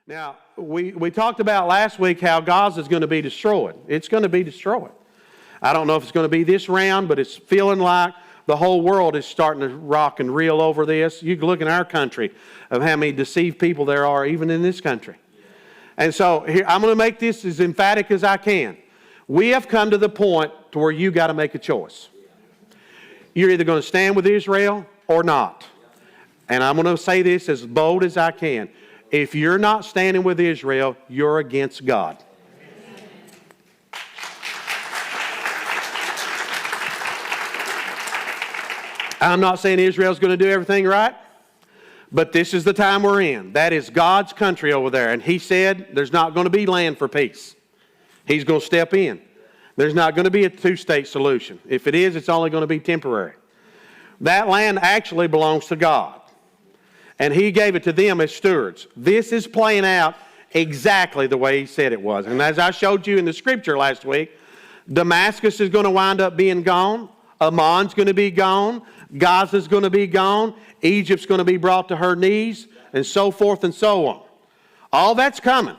Now, we talked about last week how Gaza is going to be destroyed. It's going to be destroyed. I don't know if it's going to be this round, but it's feeling like the whole world is starting to rock and reel over this. You can look in our country of how many deceived people there are, even in this country. And so here, I'm going to make this as emphatic as I can. We have come to the point to where you got to make a choice. You're either going to stand with Israel or not. And I'm going to say this as bold as I can. If you're not standing with Israel, you're against God. I'm not saying Israel's going to do everything right, but this is the time we're in. That is God's country over there. And He said there's not going to be land for peace. He's going to step in. There's not going to be a two-state solution. If it is, it's only going to be temporary. That land actually belongs to God. And He gave it to them as stewards. This is playing out exactly the way He said it was. And as I showed you in the scripture last week, Damascus is going to wind up being gone. Ammon's going to be gone. Gaza's going to be gone. Egypt's going to be brought to her knees, and so forth and so on. All that's coming.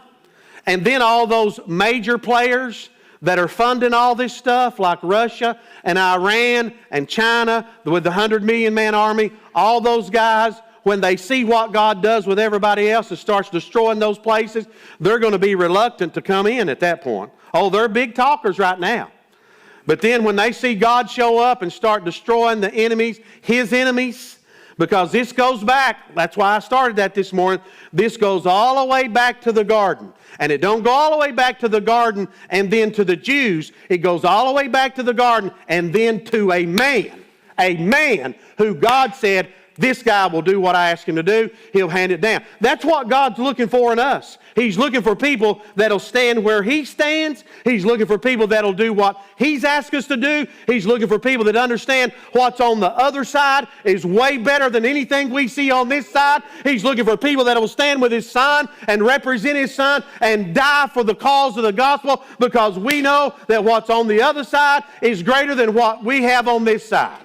And then all those major players that are funding all this stuff, like Russia and Iran and China with the 100 million man army, all those guys, when they see what God does with everybody else and starts destroying those places, they're going to be reluctant to come in at that point. Oh, they're big talkers right now. But then when they see God show up and start destroying the enemies, His enemies, because this goes back, that's why I started that this morning, this goes all the way back to the garden. And it don't go all the way back to the garden and then to the Jews. It goes all the way back to the garden and then to a man who God said, this guy will do what I ask him to do. He'll hand it down. That's what God's looking for in us. He's looking for people that'll stand where He stands. He's looking for people that'll do what He's asked us to do. He's looking for people that understand what's on the other side is way better than anything we see on this side. He's looking for people that will stand with His Son and represent His Son and die for the cause of the gospel, because we know that what's on the other side is greater than what we have on this side.